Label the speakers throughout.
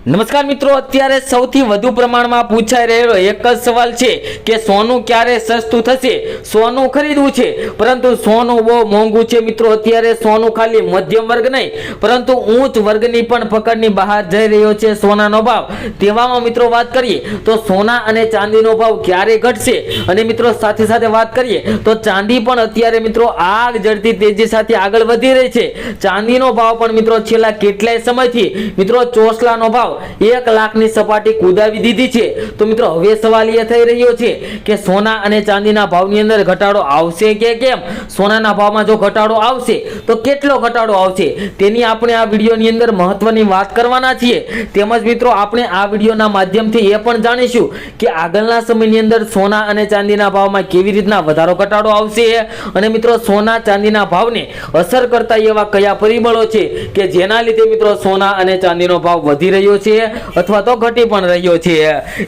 Speaker 1: નમસ્કાર મિત્રો, અત્યારે સૌથી વધુ પ્રમાણમાં પૂછાઈ રહેલો એક જ સવાલ છે કે સોનું ક્યારે સસ્તું થશે, સોનું ખરીદવું છે પરંતુ સોનું બહુ મોંઘું છે મિત્રો। અત્યારે સોનું ખાલી મધ્યમ વર્ગ નહીં પરંતુ ઉચ્ચ વર્ગની પણ પકડની બહાર જઈ રહ્યો છે સોનાનો ભાવ। તેવામાં મિત્રો વાત કરીએ તો સોના અને ચાંદીનો ભાવ ક્યારે ઘટશે અને મિત્રો સાથે સાથે વાત કરીએ તો ચાંદી પણ અત્યારે મિત્રો આગ ઝરતી તેજી સાથે આગળ વધી રહી છે। ચાંદીનો ભાવ પણ મિત્રો છેલ્લા કેટલાય સમયથી મિત્રો ચોસલાનો ભાવ 1 લાખની સપાટી કૂદાવી દીધી છે। તો મિત્રો હવે સવાલ એ થઈ રહ્યો છે કે સોના અને ચાંદીના ભાવની અંદર ઘટાડો આવશે કે કેમ, સોનાના ભાવમાં જો ઘટાડો આવશે તો કેટલો ઘટાડો આવશે તેની આપણે આ વિડીયોની અંદર મહત્વની વાત કરવાના છીએ। તેમજ મિત્રો આપણે આ વિડીયોના માધ્યમથી એ પણ જાણીશું કે આગળના સમયની અંદર સોના અને ચાંદીના ભાવમાં કેવી રીતના વધારો ઘટાડો આવશે અને મિત્રો સોના ચાંદીના ભાવને અસર કરતા એવા કયા પરિબળો છે કે જેના લીધે મિત્રો સોના અને ચાંદીનો ભાવ વધી રહ્યો છે અથવા તો ઘટી પણ રહ્યો છે।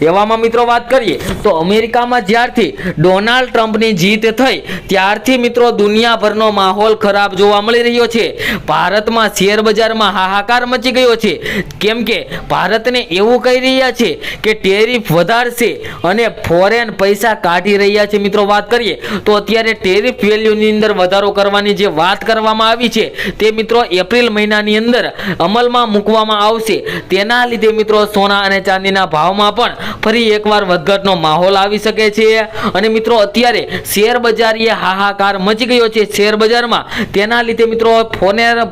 Speaker 1: એવામાં મિત્રો વાત કરીએ તો અમેરિકામાં જ્યારથી ડોનાલ્ડ ટ્રમ્પની જીત થઈ ત્યારથી મિત્રો દુનિયાભરનો માહોલ ખરાબ જોવા મળી રહ્યો છે। ભારતમાં શેર બજારમાં હાહાકાર મચી ગયો છે કેમ કે ભારતને એવું કહી રહ્યા છે કે ટેરિફ વધારશે અને ફોરેન પૈસા કાઢી રહ્યા છે। મિત્રો વાત કરીએ તો અત્યારે ટેરિફ વેલ્યુની અંદર વધારો કરવાની જે વાત કરવામાં આવી છે તે મિત્રો એપ્રિલ મહિનાની અંદર અમલમાં મૂકવામાં આવશે। તેના લીધે મિત્રો સોના અને ચાંદીના ભાવમાં પણ ફરી એકવાર વધઘટનો માહોલ આવી શકે છે અને મિત્રો અત્યારે શેર બજારીએ હાહાકાર મચી ગયો છે શેર બજારમાં। તેના લીધે મિત્રો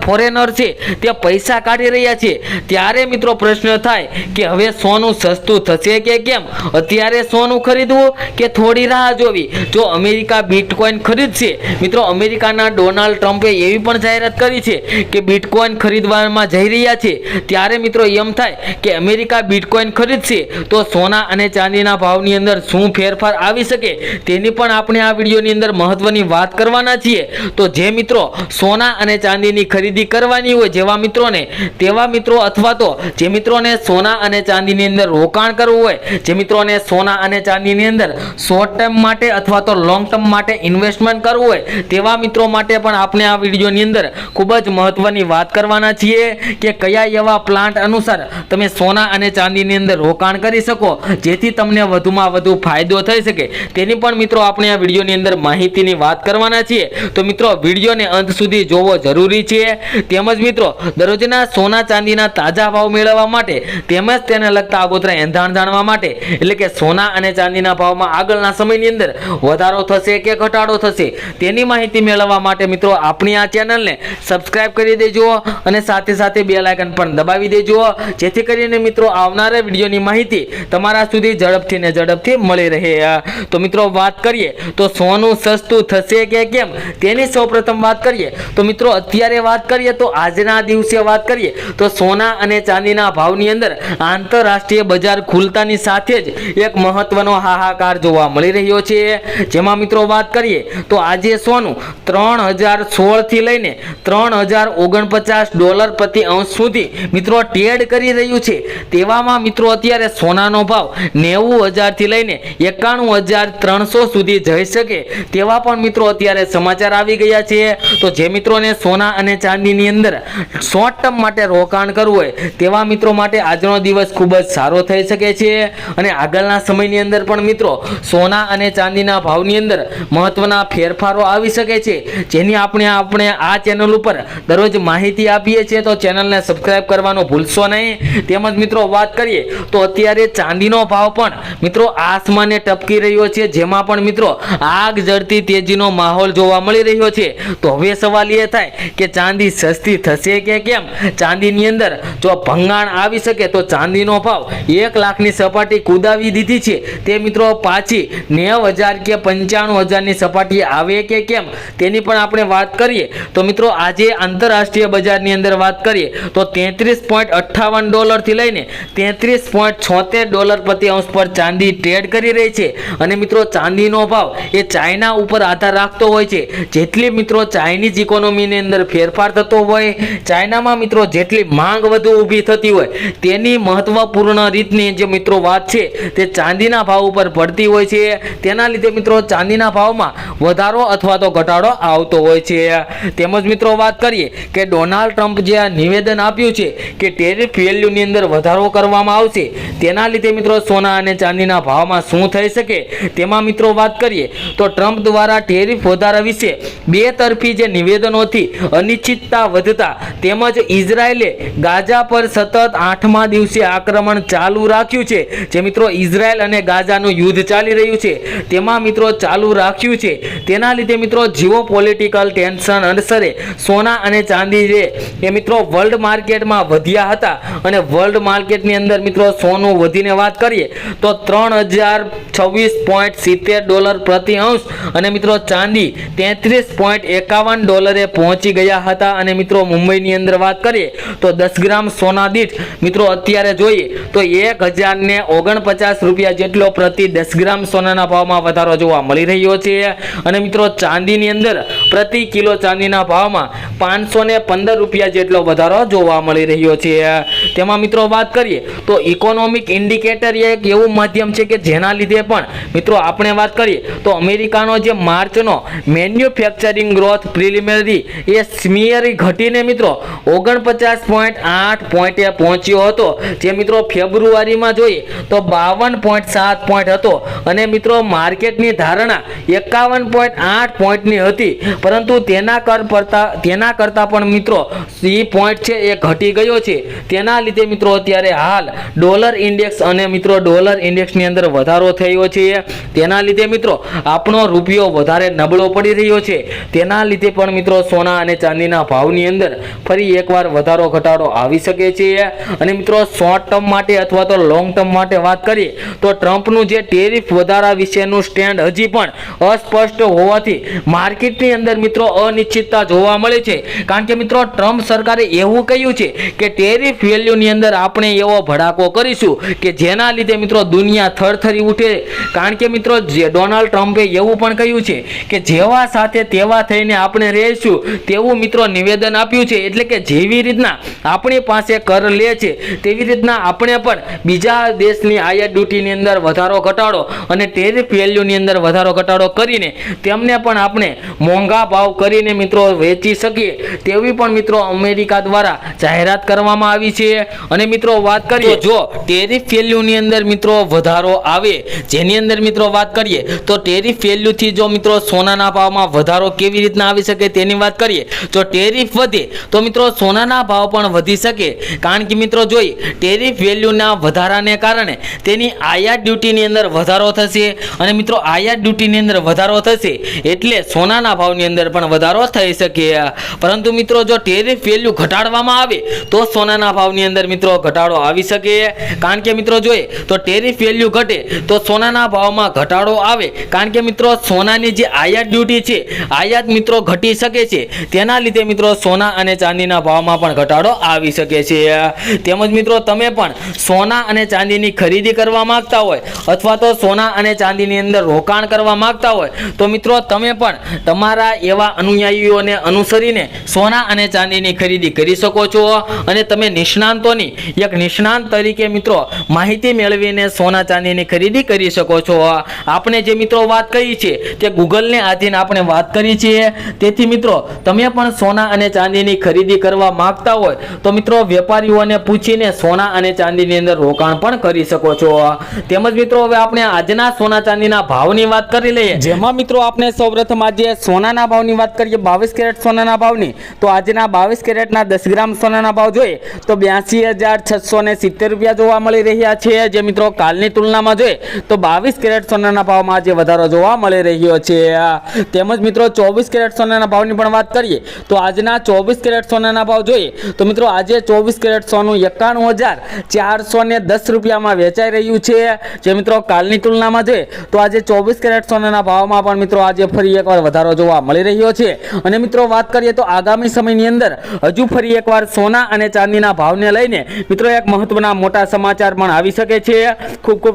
Speaker 1: ફોરેનર છે તે પૈસા કાઢી રહ્યા છે। ત્યારે મિત્રો પ્રશ્ન થાય કે હવે સોનું સસ્તું થશે કે કેમ, અત્યારે સોનું ખરીદવું કે થોડી રાહ જોવી। જો અમેરિકા બિટકોઇન ખરીદશે મિત્રો, અમેરિકાના ડોનાલ્ડ ટ્રમ્પે એવી પણ જાહેરાત કરી છે કે બિટકોઇન ખરીદવામાં જઈ રહ્યા છે। ત્યારે મિત્રો એમ થાય કે અમેરિકા બિટકોઇન ખરીદશે તો સોના અને ચાંદીના ભાવની અંદર શું ફેરફાર આવી શકે તેની પણ આપણે આ વિડીયોની અંદર મહત્વની વાત કરવાના છીએ। તો જે મિત્રો સોના અને ચાંદીની ખરીદી કરવાની હોય જેવા મિત્રોને, તેવા મિત્રો અથવા તો જે મિત્રોને સોના અને ચાંદીની અંદર રોકાણ કરવું હોય, જે મિત્રોને સોના અને ચાંદીની અંદર શોર્ટ ટર્મ માટે અથવા તો લોંગ ટર્મ માટે ઇન્વેસ્ટમેન્ટ કરવું હોય તેવા મિત્રો માટે પણ આપણે આ વિડીયોની અંદર ખૂબ જ મહત્વની વાત કરવાના છીએ કે કયા એવા પ્લાન્ટ અનુસાર તમે સોના અને ચાંદીની અંદર રોકાણ કરી શકો જેથી તમને વધુમાં વધુ ફાયદો થઈ શકે તેની પણ મિત્રો આપણે આ વિડીયોની અંદર માહિતીની વાત કરવાના છીએ। તો મિત્રો વિડીયોને અંત સુધી જોવો જરૂરી છે। તેમજ મિત્રો દરરોજના સોના ચાંદીના તાજા ભાવ મેળવવા માટે તેમજ તેને લગતા આગોતરા એંધાણ જાણવા માટે એટલે કે સોના અને ચાંદીના ભાવમાં આગળના સમયની અંદર વધારો થશે કે ઘટાડો થશે તેની માહિતી મેળવવા માટે મિત્રો આપણી આ ચેનલને સબસ્ક્રાઇબ કરી દેજો અને સાથે સાથે બેલ આઇકન પણ દબાવી દેજો જેથી કરીને મિત્રો આવનારા વિડીયોની માહિતી તમારા સુધી ઝડપથી મળી રહે। તો મિત્રો વાત કરીએ તો સોનું સસ્તું થશે કે કેમ તેની સૌપ્રથમ વાત કરીએ તો મિત્રો અત્યારે વાત કરીએ તો આજના દિવસે વાત કરીએ તો સોના અને ચાંદીના ભાવની અંદર આંતરરાષ્ટ્રીય બજાર ખુલતાની સાથે જ એક મહત્વનો હાહાકાર જોવા મળી રહ્યો છે। જેમાં મિત્રો વાત કરીએ તો આજે સોનું 3016 થી લઈને 3049 ડોલર પ્રતિ અંશ સુધી મિત્રો ટ્રેડ કરી રહ્યું છે। તેવામાં મિત્રો અત્યારે સોનાનો ભાવ 90000 થી લઈને 91300 સુધી જઈ શકે તેવા પણ મિત્રો અત્યારે સમાચાર આવી ગયા છે। તો જે મિત્રોને સોના અને ચાંદીની અંદર શોર્ટ ટર્મ માટે રોકાણ કરવું હોય તેવા મિત્રો માટે આજનો દિવસ ખૂબ જ સારો થઈ શકે છે અને આગળના સમયની અંદર પણ મિત્રો સોના અને ચાંદીના ભાવની અંદર મહત્વના ફેરફારો આવી શકે છે જેની આપણે આ ચેનલ ઉપર દરરોજ માહિતી આપીએ છીએ। તો ચેનલને સબસ્ક્રાઇબ કરવાનું ભૂલશો નહીં। તેમજ મિત્રો વાત કરીએ તો અત્યારે ચાંદીનો ભાવ પણ મિત્રો આસમાને ટપકી રહ્યો છે જેમાં પણ મિત્રો આગ ઝરતી તેજીનો માહોલ જોવા મળી રહ્યો છે। તો હવે સવાલ એ થાય કે ચાંદી સસ્તી થશે કે કેમ, ચાંદીની અંદર જો ભંગાણ આવી શકે તો ચાંદીનો ભાવ 1 લાખની સપાટી કૂદાવી દીધી છે તે મિત્રો પાછી 90000 કે 95000 ની સપાટી આવે કે કેમ તેની પણ આપણે વાત કરીએ તો મિત્રો આજે આંતરરાષ્ટ્રીય બજારની અંદર વાત કરીએ તો 33.58 ડોલર થી લઈને 33.76 ડોલર પ્રતિ અંશ પર ચાંદી ટ્રેડ કરી રહી છે અને મિત્રો ચાંદીનો ભાવ એ ચાઇના ઉપર આધાર રાખતો હોય છે। જેટલી મિત્રો ચાઇનીઝ ઇકોનોમીની અંદર ફેરફાર થતો હોય, ચાઇનામાં મિત્રો જેટલી માંગ વધુ ઊભી થતી હોય તેની મહત્વપૂર્ણ રીતની જે મિત્રો વાત છે તે ચાંદીના ભાવ ઉપર પડતી હોય છે। તેના લીધે મિત્રો ચાંદીના ભાવમાં વધારો અથવા તો ઘટાડો આવતો હોય છે। તેમજ મિત્રો વાત કરીએ કે ડોનાલ્ડ ટ્રમ્પ જે નિવેદન આપ્યું છે કે ટેરિફ વેલ્યુ વેલ્યુની અંદર વધારો કરવામાં આવશે, તેના લીધે મિત્રો સોના અને ચાંદીના ભાવમાં શું થઈ શકે તેમાં મિત્રો વાત કરીએ તો ટ્રમ્પ દ્વારા ટેરિફ વધારા વિશે બે તરફી જે નિવેદનોથી અનિશ્ચિતતા વધતા તેમજ ઇઝરાયેલે ગાઝા પર સતત 8મા દિવસે આક્રમણ ચાલુ રાખ્યું છે, જે મિત્રો ઇઝરાયેલ અને ગાઝાનું યુદ્ધ ચાલી રહ્યું છે તેમાં મિત્રો ચાલુ રાખ્યું છે, તેના લીધે મિત્રો જીઓપોલિટિકલ ટેન્શન અનુસારે સોના અને ચાંદી છે એ મિત્રો વર્લ્ડ માર્કેટમાં વધ્યા હતા અને વર્લ્ડ માર્કેટની અંદર મિત્રો સોનું વધીને વાત કરીએ તો $3026.70 પ્રતિ અંશ અને મિત્રો ચાંદી $33.51 પહોંચી ગયા હતા અને મિત્રો મુંબઈની અંદર વાત કરીએ તો 10 ગ્રામ સોના દીઠ મિત્રો અત્યારે જોઈએ તો $1049 જેટલો પ્રતિ 10 ગ્રામ સોનાના ભાવમાં વધારો જોવા મળી રહ્યો છે અને મિત્રો ચાંદીની અંદર પ્રતિ કિલો ચાંદીના ભાવમાં $515 જેટલો વધારો જોવા મળી રહ્યો છે। તેમાં મિત્રો વાત કરીએ તો ઇકોનોમિક ઇન્ડિકેટર એક એવું માધ્યમ છે કે જેના લીધે પણ મિત્રો આપણે વાત કરીએ તો અમેરિકાનો જે માર્ચનો મેન્યુફેક્ચરિંગ ગ્રોથ પ્રિલિમિનરી એ સ્મિયરી ઘટીને મિત્રો 49.8 પોઈન્ટે પહોંચ્યો હતો, જે મિત્રો ફેબ્રુઆરીમાં જોઈએ તો 52.7 પોઈન્ટ હતો અને મિત્રો માર્કેટની ધારણા 51.8 પોઈન્ટની હતી, પરંતુ તેના કરતા પણ મિત્રો એ પોઈન્ટ છે એ ઘટી ગયો છે। તેના લીધે મિત્રો અત્યારે હાલ ડોલર ઇન્ડેક્સ અને મિત્રો ડોલર ઇન્ડેક્સની અંદર વધારો થયો છે, તેના લીધે મિત્રો આપણો રૂપિયો વધારે નબળો પડી રહ્યો છે, તેના લીધે પણ મિત્રો સોના અને ચાંદીના ભાવની અંદર ફરી એકવાર વધારો ઘટાડો આવી શકે છે। અને મિત્રો શોર્ટ ટર્મ માટે અથવા તો લોંગ ટર્મ માટે વાત કરીએ તો ટ્રમ્પનું જે ટેરિફ વધારા વિશેનું સ્ટેન્ડ હજી પણ અસ્પષ્ટ હોવાથી માર્કેટની અંદર મિત્રો અનિશ્ચિતતા જોવા મળે છે, કારણ કે મિત્રો ટ્રમ્પ સરકારે એવું કહ્યું છે કે ટેરિફ વેલ્યુની અંદર આપણે એવો ભડાકો કરીશું કે જેના લીધે મિત્રો દુનિયા થરથરી ઉઠે, કારણ કે મિત્રો જે ડોનાલ્ડ ટ્રમ્પે એવું પણ કહ્યું છે કે જેવા સાથે તેવા થઈને આપણે રહીશું તેવું મિત્રો નિવેદન આપ્યું છે, એટલે કે જેવી રીતના આપણી પાસે કર લે છે તેવી રીતના આપણે પણ બીજા દેશની આયાત ડ્યુટીની અંદર વધારો ઘટાડો અને ટેરિફ વેલ્યુની અંદર વધારો ઘટાડો કરીને તેમને પણ આપણે મોંઘા ભાવ કરીને મિત્રો વેચી શકીએ તેવી પણ મિત્રો અમેરિકા દ્વારા જાહેરાત કરવામાં આવી છે। અને મિત્રો વાત કરીએ જો ટેરિફ વેલ્યુની અંદર મિત્રો વધારો આવે, જેની અંદર મિત્રો વાત કરીએ તો ટેરિફ વેલ્યુથી જો મિત્રો સોનાના ભાવમાં વધારો કેવી રીતના આવી શકે તેની વાત કરીએ તો ટેરિફ વધે તો મિત્રો સોનાના ભાવ પણ વધી શકે, કારણ કે મિત્રો જોઈએ ટેરિફ વેલ્યુના વધારાને કારણે તેની આયાત ડ્યુટીની અંદર વધારો થશે અને મિત્રો આયાત ડ્યુટીની અંદર વધારો થશે એટલે સોનાના ભાવની અંદર પણ વધારો થઈ શકે, પરંતુ મિત્રો જો ટેરિફ વેલ્યુ ઘટાડવામાં આવે તો સોનાના ભાવની અંદર મિત્રો ઘટાડો આવી શકે, કારણ કે મિત્રો જોઈએ તો ટેરિફ વેલ્યુ ઘટે તો સોનાના ભાવમાં ઘટાડો આવે, કારણ કે મિત્રો સોનાની જે આયાત ડ્યુટી છે આયાત મિત્રો ઘટી શકે છે, તેના લીધે મિત્રો સોના અને ચાંદીના ભાવમાં પણ ઘટાડો આવી શકે છે। તેમજ મિત્રો તમે પણ સોના અને ચાંદીની ખરીદી કરવા માંગતા હોય અથવા તો સોના અને ચાંદીની અંદર રોકાણ કરવા માંગતા હોય તો મિત્રો તમે પણ તમારા એવા અનુયાયીઓને અનુસરીને સોના અને ચાંદીની ખરીદી કરી શકો છો અને તમે નિષ્ણાંત તરીકે મિત્રો માહિતી મેળવીને સોના ચાંદીની ખરીદી કરી શકો છો। આપણે જે મિત્રો વાત કરી છે તે ગૂગલને આધીન આપણે વાત કરી છે, તેથી મિત્રો તમે પણ સોના અને ચાંદીની ખરીદી કરવા માંગતા હોય તો મિત્રો વેપારીઓને પૂછીને સોના અને ચાંદીની અંદર રોકાણ પણ કરી શકો છો। તેમજ મિત્રો હવે આપણે આજના સોના ચાંદીના ભાવની વાત કરી લઈએ, જેમાં મિત્રો આપણે સૌપ્રથમ આજે સોનાના ભાવની વાત કરીએ 22 કેરેટ સોનાના ભાવની તો આજના 22 કેરેટના 10 ગ્રામ સોનાના ભાવ જોઈએ તો $82,670 જોવા મળી રહ્યા છે, જે મિત્રો કાલની તુલનામાં જોઈએ તો 22 કેરેટ સોનાના ભાવમાં આજે વધારો જોવા મળી રહ્યો છે। તેમજ મિત્રો 24 કેરેટ સોનાના ભાવની પણ વાત કરીએ તો આજના 24 કેરેટ સોનાના ભાવ જોઈએ તો મિત્રો આજે 24 કેરેટ સોનું $91,410 વેચાઈ રહ્યું છે, જે મિત્રો કાલની તુલનામાં જોઈએ તો આજે 24 કેરેટ સોનાના ભાવમાં પણ મિત્રો આજે ફરી એકવાર વધારો જોવા મળી રહ્યો છે। અને મિત્રો વાત કરીએ તો આગામી સમયની અંદર હજુ ફરી એકવાર સોના અને ચાંદીના ભાવને લઈને મિત્રો એક મહત્વના મોટા સમાચાર પણ આવી શકે છે। ખૂબ ખૂબ